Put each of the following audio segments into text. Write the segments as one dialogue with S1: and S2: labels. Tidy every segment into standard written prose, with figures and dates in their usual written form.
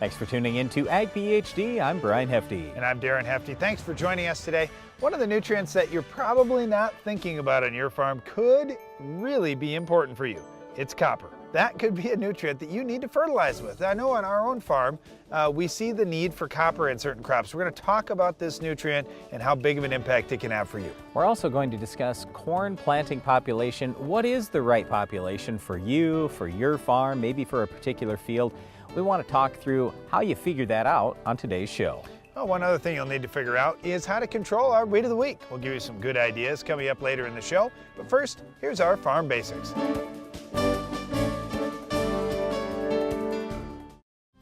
S1: Thanks for tuning in to Ag PhD. I'm Brian Hefty.
S2: And I'm Darren Hefty. Thanks for joining us today. One of the nutrients that you're probably not thinking about on your farm could really be important for you. It's copper. That could be a nutrient that you need to fertilize with. I know on our own farm, we see the need for copper in certain crops. We're going to talk about this nutrient and how big of an impact it can have for you.
S1: We're also going to discuss corn planting population. What is the right population for you, for your farm, maybe for a particular field? We want to talk through how you figure that out on today's show.
S2: Well, one other thing you'll need to figure out is how to control our weight of the week. We'll give you some good ideas coming up later in the show. But first, here's our farm basics.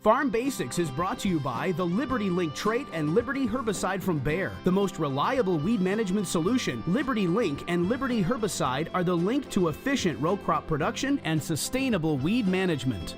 S3: Farm Basics is brought to you by the Liberty Link trait and Liberty herbicide from Bayer. The most reliable weed management solution, Liberty Link and Liberty herbicide are the link to efficient row crop production and sustainable weed management.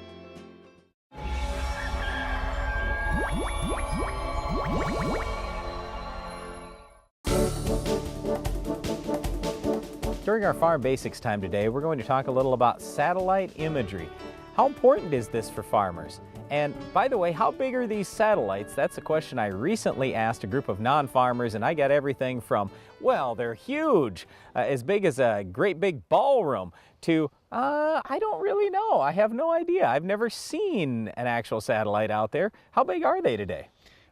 S1: During our Farm Basics time today, we're going to talk a little about satellite imagery. How important is this for farmers? And by the way, how big are these satellites? That's a question I recently asked a group of non-farmers, and I got everything from, well, they're huge, as big as a great big ballroom, to, I don't really know. I have no idea. I've never seen an actual satellite out there. How big are they today?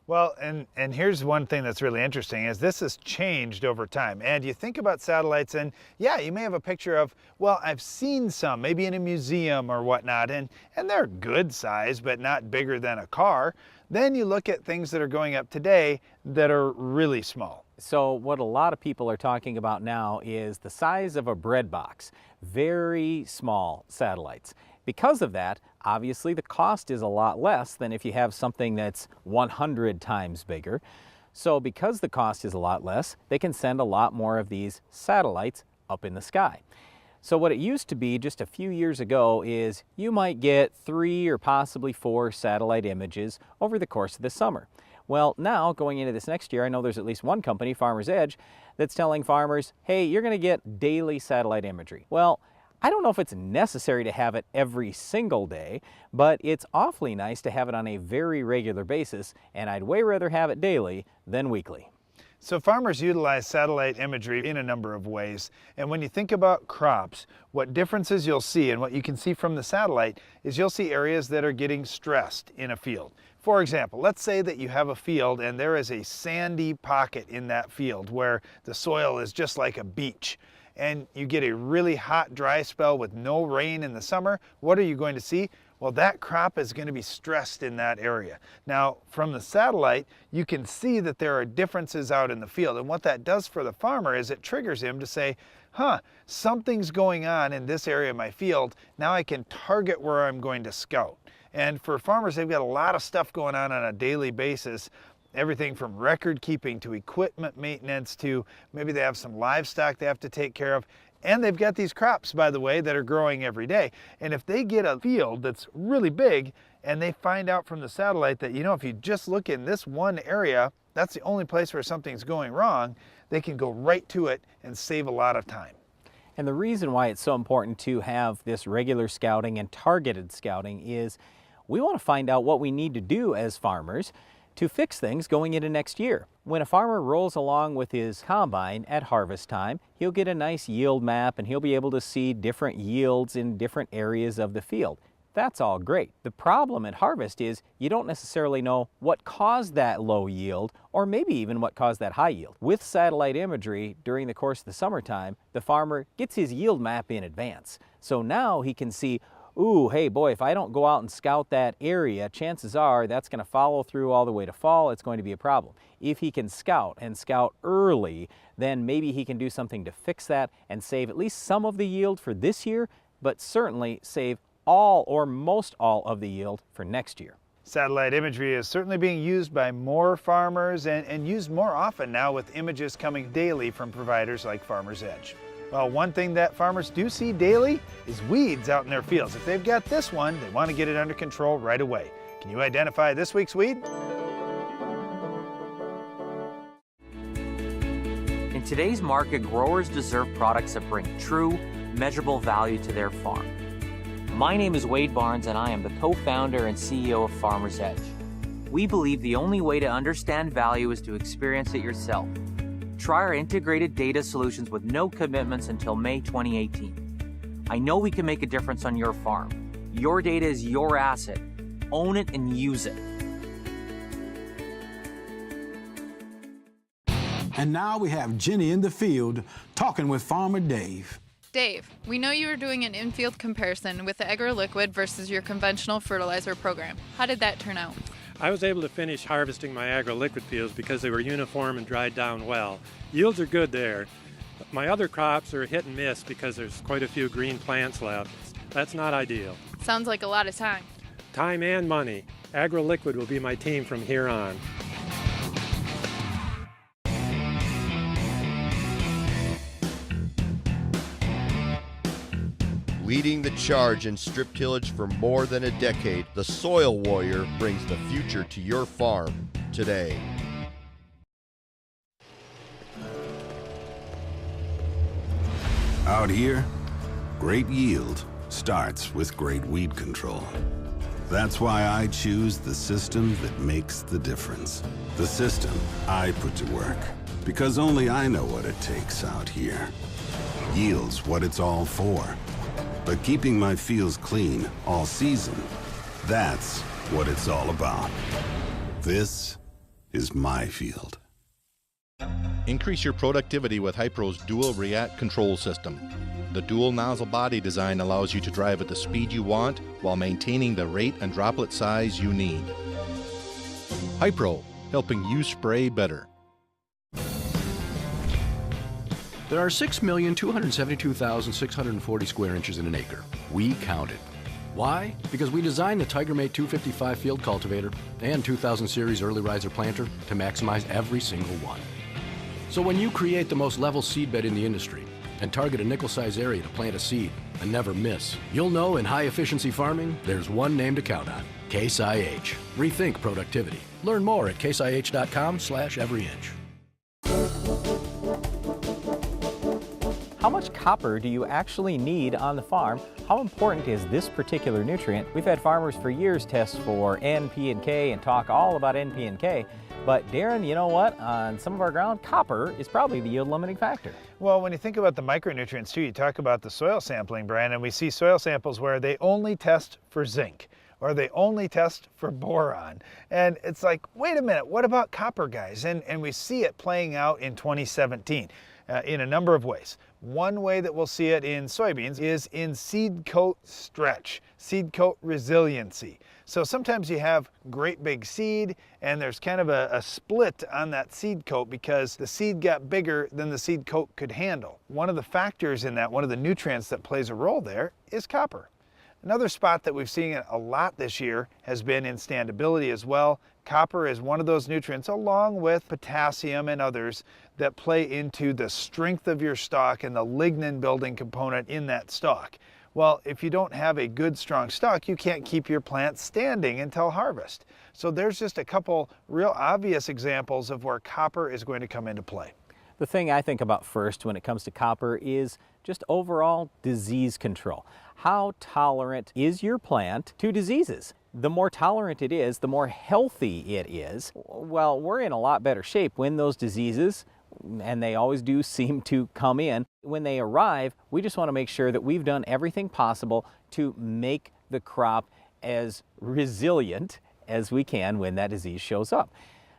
S2: Well, and here's one thing that's really interesting is this has changed over time. And you think about satellites and yeah, you may have a picture of, well, I've seen some, maybe in a museum or whatnot, and they're good size, but not bigger than a car. Then you look at things that are going up today that are really small.
S1: So what a lot of people are talking about now is the size of a bread box, very small satellites. Because of that, obviously the cost is a lot less than if you have something that's 100 times bigger. So because the cost is a lot less, they can send a lot more of these satellites up in the sky. So what it used to be just a few years ago is you might get 3 or possibly 4 satellite images over the course of the summer. Well, now going into this next year, I know there's at least one company, Farmer's Edge, that's telling farmers, hey, you're going to get daily satellite imagery. Well, I don't know if it's necessary to have it every single day, but it's awfully nice to have it on a very regular basis, and I'd way rather have it daily than weekly.
S2: So farmers utilize satellite imagery in a number of ways. And when you think about crops, what differences you'll see and what you can see from the satellite is you'll see areas that are getting stressed in a field. For example, let's say that you have a field and there is a sandy pocket in that field where the soil is just like a beach. And you get a really hot, dry spell with no rain in the summer. What are you going to see? Well, that crop is going to be stressed in that area. Now, from the satellite, you can see that there are differences out in the field. And what that does for the farmer is it triggers him to say, something's going on in this area of my field. Now I can target where I'm going to scout. And for farmers, they've got a lot of stuff going on a daily basis. Everything from record keeping to equipment maintenance to maybe they have some livestock they have to take care of. And they've got these crops, by the way, that are growing every day. And if they get a field that's really big and they find out from the satellite that, you know, if you just look in this one area, that's the only place where something's going wrong, they can go right to it and save a lot of time.
S1: And the reason why it's so important to have this regular scouting and targeted scouting is we want to find out what we need to do as farmers to fix things going into next year. When a farmer rolls along with his combine at harvest time, he'll get a nice yield map and he'll be able to see different yields in different areas of the field. That's all great. The problem at harvest is you don't necessarily know what caused that low yield or maybe even what caused that high yield. With satellite imagery during the course of the summertime, the farmer gets his yield map in advance. So now he can see, ooh, hey boy, if I don't go out and scout that area, chances are that's going to follow through all the way to fall. It's going to be a problem. If he can scout and scout early, then maybe he can do something to fix that and save at least some of the yield for this year, but certainly save all or most all of the yield for next year.
S2: Satellite imagery is certainly being used by more farmers and used more often now with images coming daily from providers like Farmer's Edge. Well, one thing that farmers do see daily is weeds out in their fields. If they've got this one, they want to get it under control right away. Can you identify this week's weed?
S4: In today's market, growers deserve products that bring true, measurable value to their farm. My name is Wade Barnes and I am the co-founder and CEO of Farmer's Edge. We believe the only way to understand value is to experience it yourself. Try our integrated data solutions with no commitments until May 2018. I know we can make a difference on your farm. Your data is your asset. Own it and use it.
S5: And now we have Jenny in the field talking with Farmer Dave.
S6: Dave, we know you were doing an infield comparison with the AgroLiquid versus your conventional fertilizer program. How did that turn out?
S7: I was able to finish harvesting my AgroLiquid fields because they were uniform and dried down well. Yields are good there. My other crops are hit and miss because there's quite a few green plants left. That's not ideal.
S6: Sounds like a lot of time.
S7: Time and money. AgroLiquid will be my team from here on.
S8: Leading the charge in strip tillage for more than a decade, the Soil Warrior brings the future to your farm today.
S5: Out here, great yield starts with great weed control. That's why I choose the system that makes the difference. The system I put to work, because only I know what it takes out here. Yield's what it's all for. But keeping my fields clean all season, that's what it's all about. This is my field.
S8: Increase your productivity with Hypro's dual React control system. The dual nozzle body design allows you to drive at the speed you want while maintaining the rate and droplet size you need. Hypro, helping you spray better.
S9: There are 6,272,640 square inches in an acre. We counted. Why? Because we designed the TigerMate 255 field cultivator and 2000 series early riser planter to maximize every single one. So when you create the most level seedbed in the industry and target a nickel-size area to plant a seed and never miss, you'll know in high-efficiency farming, there's one name to count on: Case IH. Rethink productivity. Learn more at caseih.com/everyinch.
S1: How much copper do you actually need on the farm? How important is this particular nutrient? We've had farmers for years test for N, P, and K and talk all about N, P, and K. But Darren, you know what? On some of our ground, copper is probably the yield limiting factor.
S2: Well, when you think about the micronutrients too, you talk about the soil sampling, Brian, and we see soil samples where they only test for zinc or they only test for boron. And it's like, wait a minute, what about copper, guys? And we see it playing out in 2017 in a number of ways. One way that we'll see it in soybeans is in seed coat stretch, seed coat resiliency. So sometimes you have great big seed and there's kind of a split on that seed coat because the seed got bigger than the seed coat could handle. One of the factors in that, one of the nutrients that plays a role there is copper. Another spot that we've seen it a lot this year has been in standability as well. Copper is one of those nutrients, along with potassium and others, that play into the strength of your stalk and the lignin building component in that stalk. Well, if you don't have a good, strong stalk, you can't keep your plant standing until harvest. So there's just a couple real obvious examples of where copper is going to come into play.
S1: The thing I think about first when it comes to copper is just overall disease control. How tolerant is your plant to diseases? The more tolerant it is, the more healthy it is. Well, we're in a lot better shape when those diseases, and they always do seem to come in, when they arrive, we just want to make sure that we've done everything possible to make the crop as resilient as we can when that disease shows up.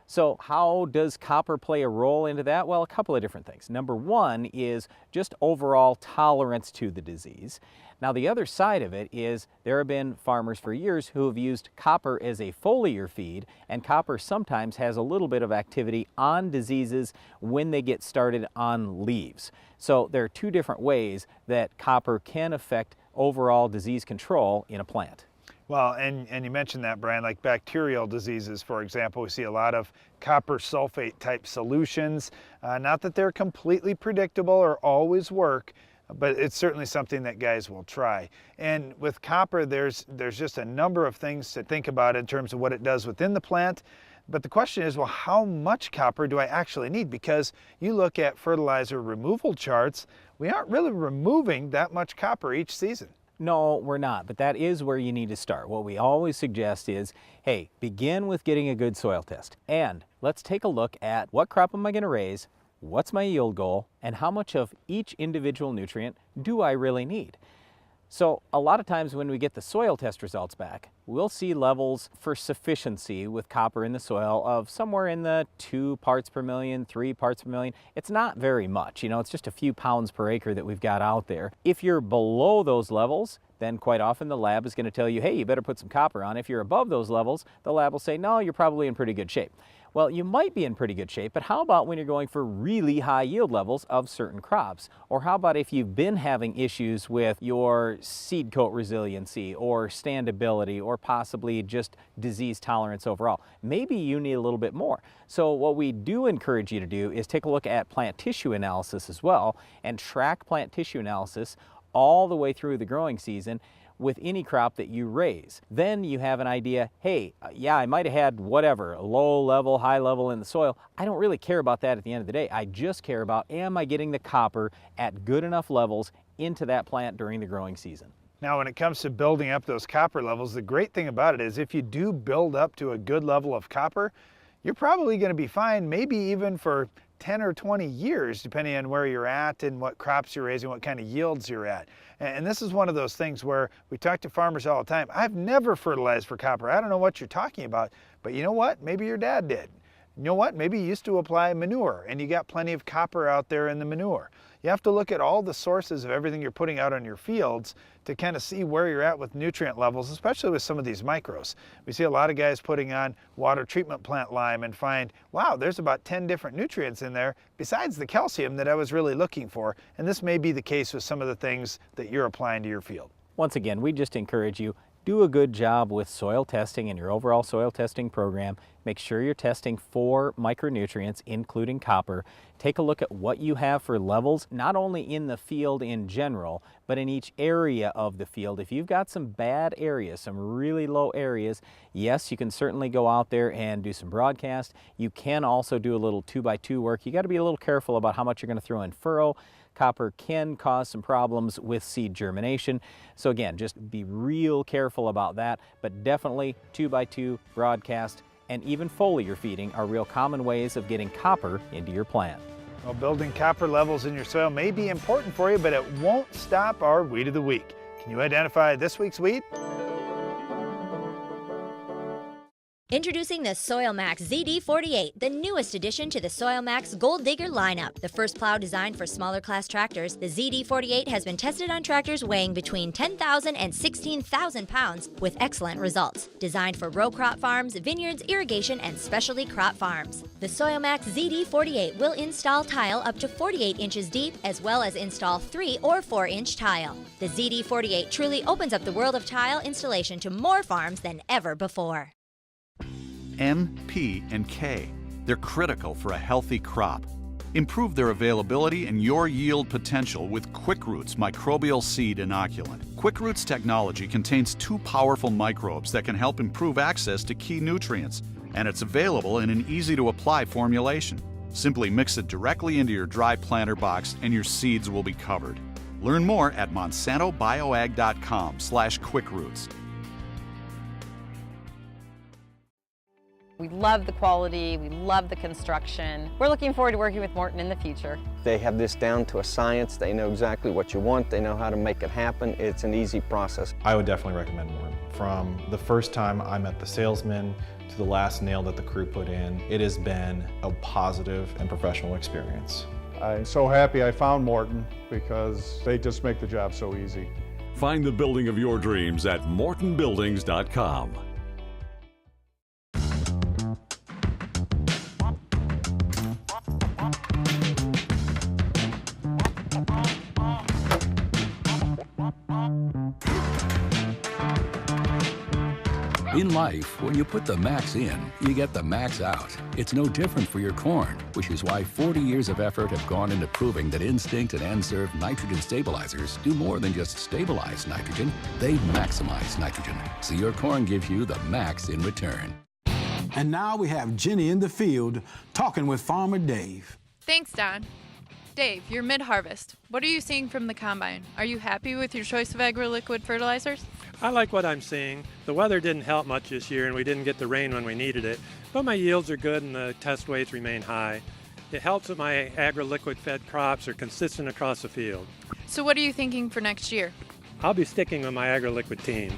S1: So how does copper play a role into that? Well, a couple of different things. Number one is just overall tolerance to the disease. Now, the other side of it is there have been farmers for years who have used copper as a foliar feed, and copper sometimes has a little bit of activity on diseases when they get started on leaves. So there are two different ways that copper can affect overall disease control in a plant.
S2: Well, and you mentioned that, Brian, like bacterial diseases, for example, we see a lot of copper sulfate type solutions. Not that they're completely predictable or always work, but it's certainly something that guys will try. And with copper, there's just a number of things to think about in terms of what it does within the plant. But the question is, well, how much copper do I actually need? Because you look at fertilizer removal charts, we aren't really removing that much copper each season.
S1: No, we're not, but that is where you need to start. What we always suggest is, hey, begin with getting a good soil test. And let's take a look at what crop am I going to raise, what's my yield goal, and how much of each individual nutrient do I really need? So a lot of times when we get the soil test results back, we'll see levels for sufficiency with copper in the soil of somewhere in the 2 parts per million, 3 parts per million. It's not very much, you know, it's just a few pounds per acre that we've got out there. If you're below those levels, then quite often the lab is going to tell you, hey, you better put some copper on. If you're above those levels, the lab will say, no, you're probably in pretty good shape. Well, you might be in pretty good shape, but how about when you're going for really high yield levels of certain crops? Or how about if you've been having issues with your seed coat resiliency or standability or possibly just disease tolerance overall? Maybe you need a little bit more. So what we do encourage you to do is take a look at plant tissue analysis as well and track plant tissue analysis all the way through the growing season with any crop that you raise. Then you have an idea, hey, yeah, I might have had whatever, low level, high level in the soil. I don't really care about that at the end of the day. I just care about, am I getting the copper at good enough levels into that plant during the growing season?
S2: Now, when it comes to building up those copper levels, the great thing about it is if you do build up to a good level of copper, you're probably going to be fine, maybe even for 10 or 20 years, depending on where you're at and what crops you're raising, what kind of yields you're at. And this is one of those things where we talk to farmers all the time. I've never fertilized for copper. I don't know what you're talking about, but you know what? Maybe your dad did. You know what? Maybe you used to apply manure and you got plenty of copper out there in the manure. You have to look at all the sources of everything you're putting out on your fields to kind of see where you're at with nutrient levels, especially with some of these micros. We see a lot of guys putting on water treatment plant lime and find, wow, there's about 10 different nutrients in there besides the calcium that I was really looking for. And this may be the case with some of the things that you're applying to your field.
S1: Once again, we just encourage you, do a good job with soil testing and your overall soil testing program. Make sure you're testing for micronutrients, including copper. Take a look at what you have for levels, not only in the field in general, but in each area of the field. If you've got some bad areas, some really low areas, yes, you can certainly go out there and do some broadcast. You can also do a little 2x2 work. You got to be a little careful about how much you're going to throw in furrow. Copper can cause some problems with seed germination. So again, just be real careful about that, but definitely 2x2, broadcast, and even foliar feeding are real common ways of getting copper into your plant.
S2: Well, building copper levels in your soil may be important for you, but it won't stop our weed of the week. Can you identify this week's weed?
S10: Introducing the SoilMax ZD48, the newest addition to the SoilMax Gold Digger lineup. The first plow designed for smaller class tractors, the ZD48 has been tested on tractors weighing between 10,000 and 16,000 pounds with excellent results. Designed for row crop farms, vineyards, irrigation, and specialty crop farms. The SoilMax ZD48 will install tile up to 48 inches deep, as well as install 3 or 4-inch tile. The ZD48 truly opens up the world of tile installation to more farms than ever before.
S11: N, P, and K. They're critical for a healthy crop. Improve their availability and your yield potential with QuickRoots microbial seed inoculant. QuickRoots technology contains 2 powerful microbes that can help improve access to key nutrients, and it's available in an easy-to-apply formulation. Simply mix it directly into your dry planter box and your seeds will be covered. Learn more at monsantobioag.com/quickroots.
S12: We love the quality, we love the construction. We're looking forward to working with Morton in the future.
S13: They have this down to a science. They know exactly what you want. They know how to make it happen. It's an easy process.
S14: I would definitely recommend Morton. From the first time I met the salesman to the last nail that the crew put in, it has been a positive and professional experience.
S15: I'm so happy I found Morton because they just make the job so easy.
S16: Find the building of your dreams at mortonbuildings.com.
S17: In life, when you put the max in, you get the max out. It's no different for your corn, which is why 40 years of effort have gone into proving that Instinct and N-Serve nitrogen stabilizers do more than just stabilize nitrogen, they maximize nitrogen, so your corn gives you the max in return.
S3: And now we have Jenny in the field talking with Farmer Dave.
S6: Thanks, Don. Dave, you're mid-harvest. What are you seeing from the combine? Are you happy with your choice of agri-liquid fertilizers?
S7: I like what I'm seeing. The weather didn't help much this year and we didn't get the rain when we needed it, but my yields are good and the test weights remain high. It helps that my agri-liquid fed crops are consistent across the field.
S6: So what are you thinking for next year?
S7: I'll be sticking with my agri-liquid team.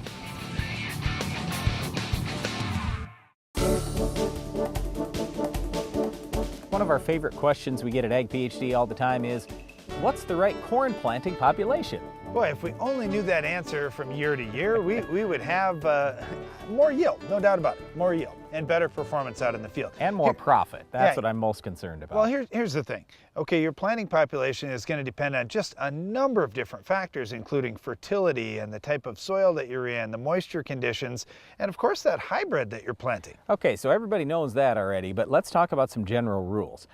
S1: One of our favorite questions we get at Ag PhD all the time is, what's the right corn planting population?
S2: Boy, if we only knew that answer from year to year, we would have more yield, no doubt about it, more yield and better performance out in the field.
S1: And more profit. That's what I'm most concerned about.
S2: Well, here's the thing. Okay, your planting population is going to depend on just a number of different factors, including fertility and the type of soil that you're in, the moisture conditions, and of course that hybrid that you're planting.
S1: Okay, so everybody knows that already, but let's talk about some general rules.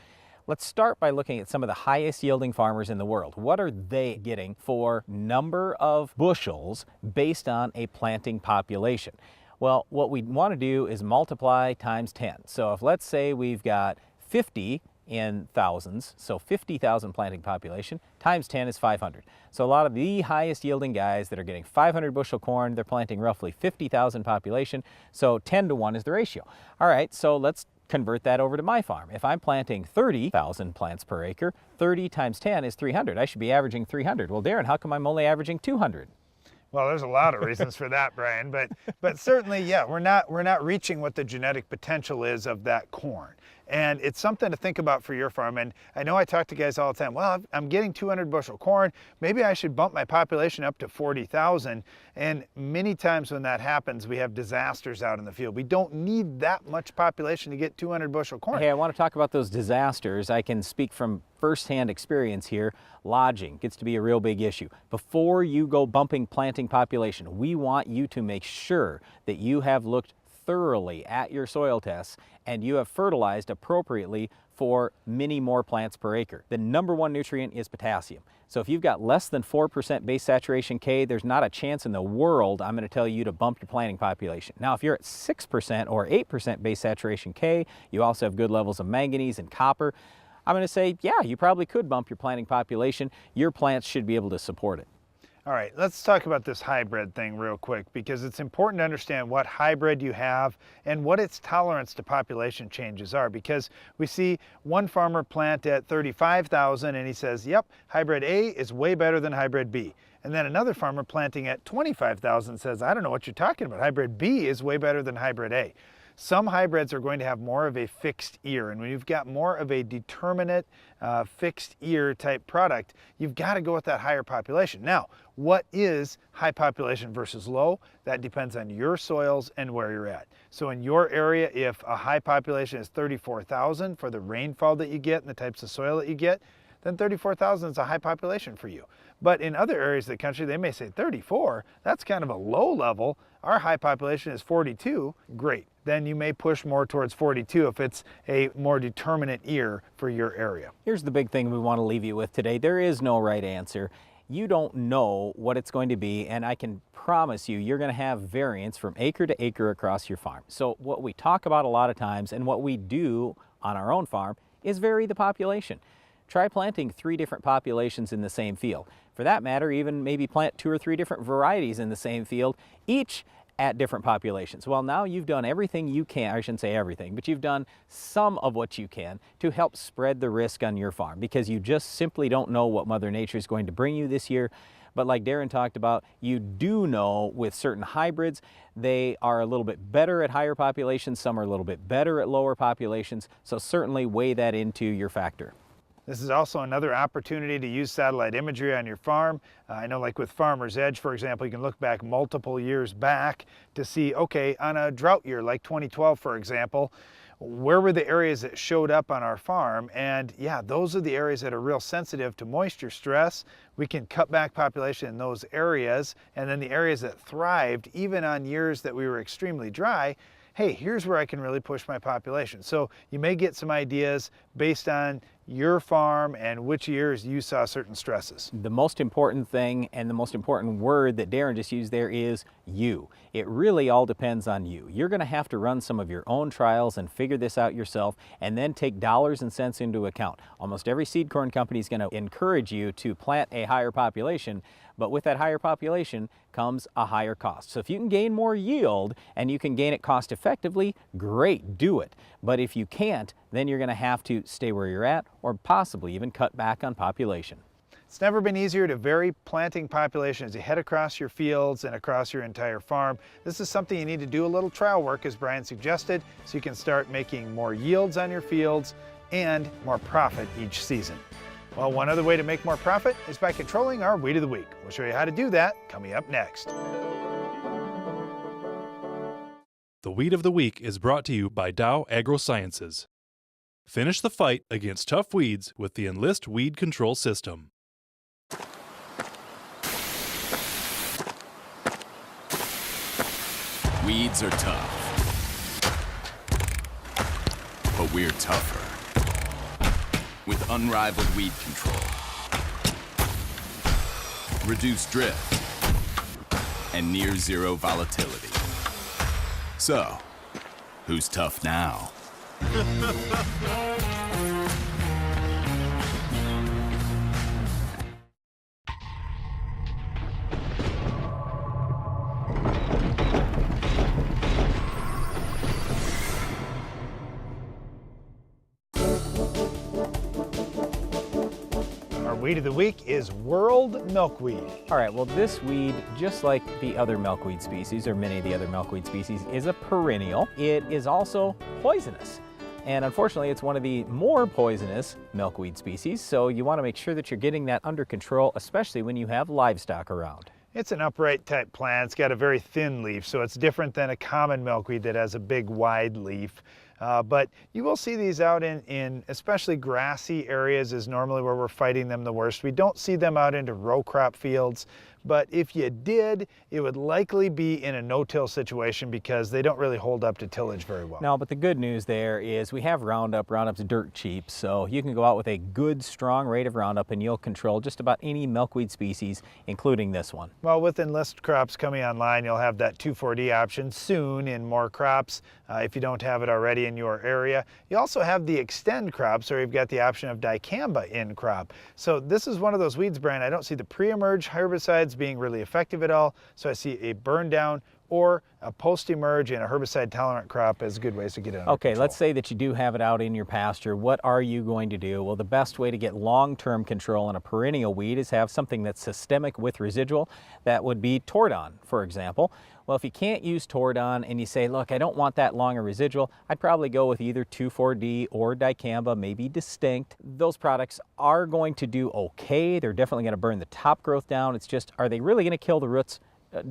S1: Let's start by looking at some of the highest yielding farmers in the world. What are they getting for number of bushels based on a planting population? Well, what we want to do is multiply times 10. So if let's say we've got 50 in thousands, so 50,000 planting population, times 10 is 500. So a lot of the highest yielding guys that are getting 500 bushel corn, they're planting roughly 50,000 population, so 10 to 1 is the ratio. All right, so let's convert that over to my farm. If I'm planting 30,000 plants per acre, 30 times 10 is 300. I should be averaging 300. Well, Darren, how come I'm only averaging 200?
S2: Well, there's a lot of reasons for that, Brian, but certainly, yeah, we're not reaching what the genetic potential is of that corn. And it's something to think about for your farm. And I know I talk to guys all the time, well, I'm getting 200 bushel corn, maybe I should bump my population up to 40,000. And many times when that happens, we have disasters out in the field. We don't need that much population to get 200 bushel corn.
S1: Hey, I want to talk about those disasters. I can speak from firsthand experience here. Lodging gets to be a real big issue. Before you go bumping planting population, we want you to make sure that you have looked thoroughly at your soil tests and you have fertilized appropriately for many more plants per acre. The number one nutrient is potassium. So if you've got less than 4% base saturation K, there's not a chance in the world I'm going to tell you to bump your planting population. Now, if you're at 6% or 8% base saturation K, you also have good levels of manganese and copper, I'm going to say, yeah, you probably could bump your planting population. Your plants should be able to support it.
S2: All right, let's talk about this hybrid thing real quick, because it's important to understand what hybrid you have and what its tolerance to population changes are, because we see one farmer plant at 35,000 and he says, yep, hybrid A is way better than hybrid B. And then another farmer planting at 25,000 says, I don't know what you're talking about. Hybrid B is way better than hybrid A. Some hybrids are going to have more of a fixed ear, and when you've got more of a determinate fixed ear type product, you've got to go with that higher population. Now, what is high population versus low? That depends on your soils and where you're at. So in your area, if a high population is 34,000 for the rainfall that you get and the types of soil that you get, then 34,000 is a high population for you. But in other areas of the country, they may say 34, that's kind of a low level. Our high population is 42, great. Then you may push more towards 42 if it's a more determinate ear for your area.
S1: Here's the big thing we want to leave you with today. There is no right answer. You don't know what it's going to be, and I can promise you, you're going to have variance from acre to acre across your farm. So what we talk about a lot of times and what we do on our own farm is vary the population. Try planting 3 different populations in the same field. For that matter, even maybe plant 2 or 3 different varieties in the same field, each at different populations. Well, now you've done everything you can, I shouldn't say everything, but you've done some of what you can to help spread the risk on your farm, because you just simply don't know what Mother Nature is going to bring you this year. But like Darren talked about, you do know with certain hybrids, they are a little bit better at higher populations, some are a little bit better at lower populations, so certainly weigh that into your factor.
S2: This is also another opportunity to use satellite imagery on your farm. I know, like with Farmer's Edge, for example, you can look back multiple years back to see, okay, on a drought year like 2012, for example, where were the areas that showed up on our farm? And yeah, those are the areas that are real sensitive to moisture stress. we can cut back population in those areas, and then the areas that thrived, even on years that we were extremely dry, hey, here's where I can really push my population. So you may get some ideas based on your farm and which years you saw certain stresses.
S1: The most important thing and the most important word that Darren just used there is you. It really all depends on you. You're going to have to run some of your own trials and figure this out yourself, and then take dollars and cents into account. Almost every seed corn company is going to encourage you to plant a higher population, but with that higher population comes a higher cost. So if you can gain more yield and you can gain it cost effectively, great, do it. But if you can't, then you're going to have to stay where you're at or possibly even cut back on population.
S2: It's never been easier to vary planting population as you head across your fields and across your entire farm. This is something you need to do a little trial work, as Brian suggested, so you can start making more yields on your fields and more profit each season. Well, one other way to make more profit is by controlling our weed of the week. We'll show you how to do that coming up next.
S18: The Weed of the Week is brought to you by Dow AgroSciences. Finish the fight against tough weeds with the Enlist Weed Control System.
S19: Weeds are tough, but we're tougher. With unrivaled weed control, reduced drift, and near zero volatility. So, who's tough now?
S2: Weed of the week is world milkweed.
S1: All right, well, this weed, just like the other milkweed species, or many of the other milkweed species, is a perennial. It is also poisonous. And unfortunately, it's one of the more poisonous milkweed species, so you want to make sure that you're getting that under control, especially when you have livestock around.
S2: It's an upright type plant. It's got a very thin leaf, so it's different than a common milkweed that has a big wide leaf. But you will see these out in especially grassy areas is normally where we're fighting them the worst. We don't see them out into row crop fields, but if you did, it would likely be in a no-till situation because they don't really hold up to tillage very well.
S1: No, but the good news there is we have Roundup. Roundup's dirt cheap, so you can go out with a good, strong rate of Roundup and you'll control just about any milkweed species, including this one.
S2: Well, with Enlist crops coming online, you'll have that 2,4-D option soon in more crops if you don't have it already in your area. You also have the Extend crops, or you've got the option of dicamba in crop. So this is one of those weeds, Brian, I don't see the pre-emerge herbicides being really effective at all. So I see a burn down or a post-emerge and a herbicide-tolerant crop as good ways to get it under
S1: Okay,
S2: control.
S1: let's say that you do have it out in your pasture. What are you going to do? Well, the best way to get long-term control on a perennial weed is have something that's systemic with residual. That would be Tordon, for example. Well, if you can't use Tordon and you say, look, I don't want that long a residual, I'd probably go with either 2,4-D or dicamba, maybe Distinct. Those products are going to do okay. They're definitely going to burn the top growth down. It's just, are they really going to kill the roots?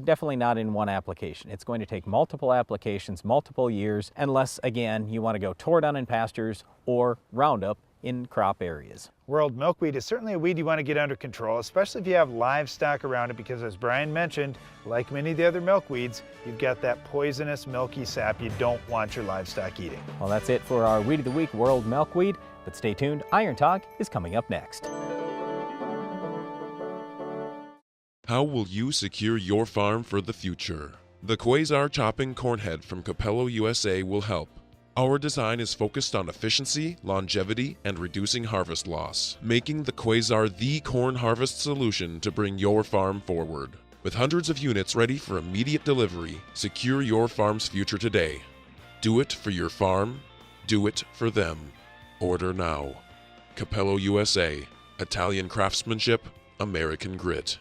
S1: Definitely not in one application. It's going to take multiple applications, multiple years, unless, again, you want to go Tordon in pastures or Roundup in crop areas.
S2: World milkweed is certainly a weed you want to get under control, especially if you have livestock around it, because as Brian mentioned, like many of the other milkweeds, you've got that poisonous milky sap you don't want your livestock eating.
S1: Well, that's it for our Weed of the Week, World Milkweed, but stay tuned, Iron Talk is coming up next.
S20: How will you secure your farm for the future? The Quasar Chopping Cornhead from Capello USA will help. Our design is focused on efficiency, longevity, and reducing harvest loss, making the Quasar the corn harvest solution to bring your farm forward. With hundreds of units ready for immediate delivery, secure your farm's future today. Do it for your farm, do it for them. Order now. Capello USA, Italian craftsmanship, American grit.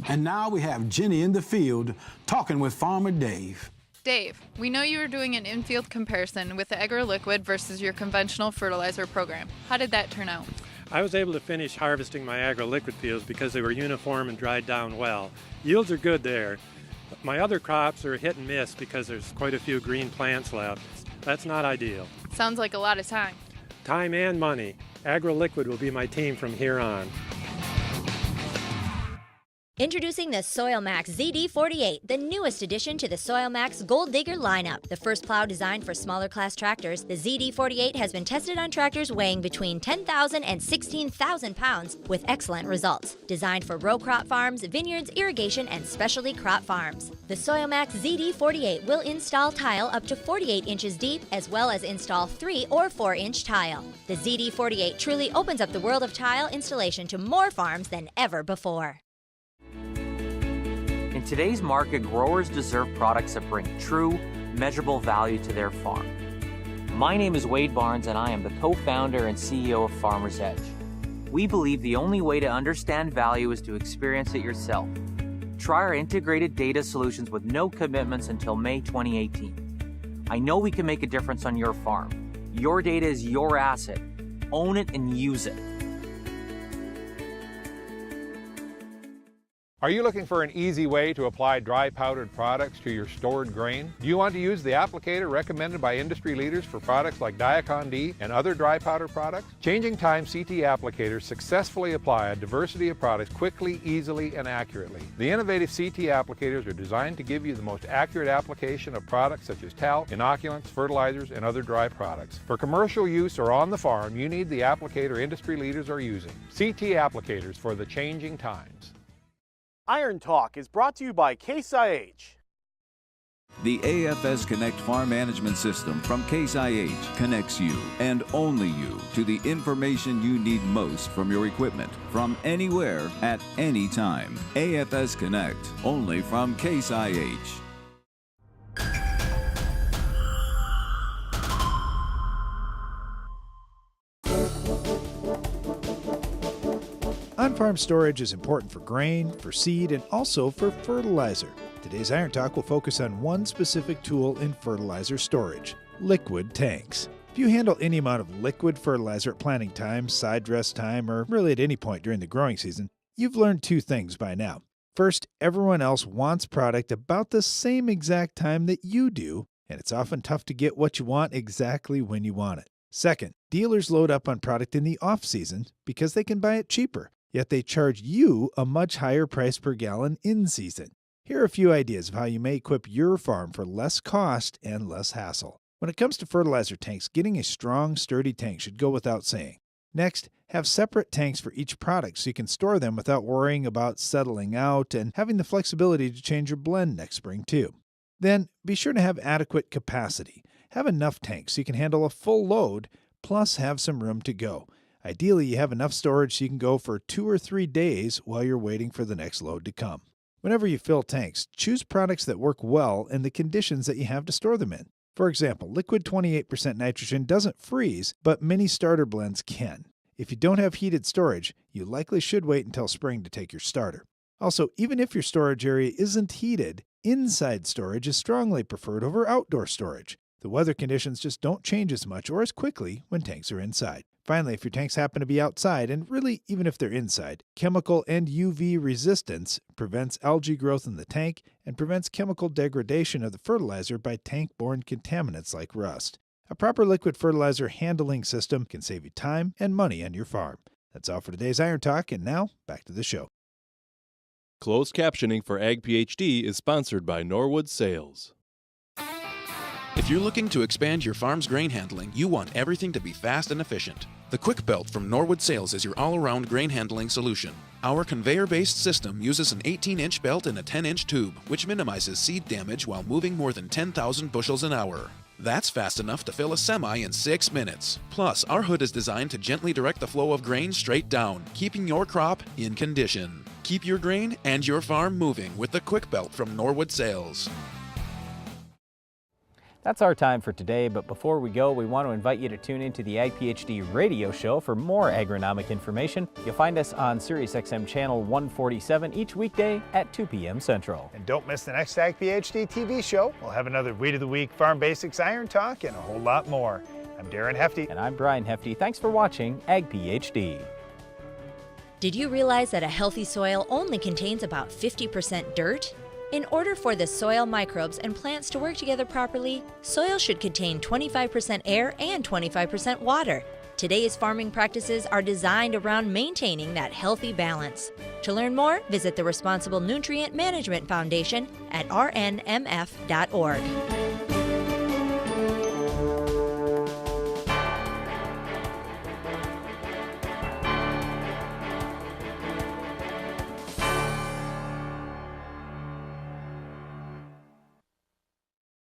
S21: And now we have Jenny in the field talking with Farmer Dave.
S6: Dave, we know you were doing an infield comparison with the AgroLiquid versus your conventional fertilizer program. How did that turn out?
S7: I was able to finish harvesting my AgroLiquid fields because they were uniform and dried down well. Yields are good there. My other crops are hit and miss because there's quite a few green plants left. That's not ideal.
S6: Sounds like a lot of time.
S7: Time and money. AgroLiquid will be my team from here on.
S10: Introducing the SoilMax ZD48, the newest addition to the SoilMax Gold Digger lineup. The first plow designed for smaller class tractors, the ZD48 has been tested on tractors weighing between 10,000 and 16,000 pounds with excellent results. Designed for row crop farms, vineyards, irrigation, and specialty crop farms. The SoilMax ZD48 will install tile up to 48 inches deep, as well as install 3 or 4-inch tile. The ZD48 truly opens up the world of tile installation to more farms than ever before.
S4: In today's market, growers deserve products that bring true, measurable value to their farm. My name is Wade Barnes, and I am the co-founder and CEO of Farmer's Edge. We believe the only way to understand value is to experience it yourself. Try our integrated data solutions with no commitments until May 2018. I know we can make a difference on your farm. Your data is your asset. Own it and use it.
S22: Are you looking for an easy way to apply dry powdered products to your stored grain? Do you want to use the applicator recommended by industry leaders for products like Diacon D and other dry powder products? Changing Time CT applicators successfully apply a diversity of products quickly, easily, and accurately. The innovative CT applicators are designed to give you the most accurate application of products such as talc, inoculants, fertilizers, and other dry products. For commercial use or on the farm, you need the applicator industry leaders are using. CT applicators for the changing times.
S23: Iron Talk is brought to you by Case IH.
S24: The AFS Connect Farm Management System from Case IH connects you, and only you, to the information you need most from your equipment, from anywhere, at any time. AFS Connect, only from Case IH.
S2: On-farm storage is important for grain, for seed, and also for fertilizer. Today's Iron Talk will focus on one specific tool in fertilizer storage: liquid tanks. If you handle any amount of liquid fertilizer at planting time, side dress time, or really at any point during the growing season, you've learned two things by now. First, everyone else wants product about the same exact time that you do, and it's often tough to get what you want exactly when you want it. Second, dealers load up on product in the off-season because they can buy it cheaper. Yet they charge you a much higher price per gallon in season. Here are a few ideas of how you may equip your farm for less cost and less hassle. When it comes to fertilizer tanks, getting a strong, sturdy tank should go without saying. Next, have separate tanks for each product so you can store them without worrying about settling out and having the flexibility to change your blend next spring too. Then, be sure to have adequate capacity. Have enough tanks so you can handle a full load, plus have some room to go. Ideally, you have enough storage so you can go for 2 or 3 days while you're waiting for the next load to come. Whenever you fill tanks, choose products that work well in the conditions that you have to store them in. For example, liquid 28% nitrogen doesn't freeze, but many starter blends can. If you don't have heated storage, you likely should wait until spring to take your starter. Also, even if your storage area isn't heated, inside storage is strongly preferred over outdoor storage. The weather conditions just don't change as much or as quickly when tanks are inside. Finally, if your tanks happen to be outside, and really even if they're inside, chemical and UV resistance prevents algae growth in the tank and prevents chemical degradation of the fertilizer by tank-borne contaminants like rust. A proper liquid fertilizer handling system can save you time and money on your farm. That's all for today's Iron Talk, and now back to the show.
S18: Closed captioning for Ag PhD is sponsored by Norwood Sales.
S25: If you're looking to expand your farm's grain handling, you want everything to be fast and efficient. The Quick Belt from Norwood Sales is your all-around grain handling solution. Our conveyor-based system uses an 18-inch belt and a 10-inch tube, which minimizes seed damage while moving more than 10,000 bushels an hour. That's fast enough to fill a semi in 6 minutes. Plus, our hood is designed to gently direct the flow of grain straight down, keeping your crop in condition. Keep your grain and your farm moving with the Quick Belt from Norwood Sales.
S1: That's our time for today, but before we go, we want to invite you to tune into the Ag PhD radio show for more agronomic information. You'll find us on SiriusXM channel 147 each weekday at 2 p.m. Central.
S2: And don't miss the next Ag PhD TV show. We'll have another Weed of the Week, Farm Basics, Iron Talk, and a whole lot more. I'm Darren Hefty.
S1: And I'm Brian Hefty. Thanks for watching Ag PhD.
S10: Did you realize that a healthy soil only contains about 50% dirt? In order for the soil microbes and plants to work together properly, soil should contain 25% air and 25% water. Today's farming practices are designed around maintaining that healthy balance. To learn more, visit the Responsible Nutrient Management Foundation at rnmf.org.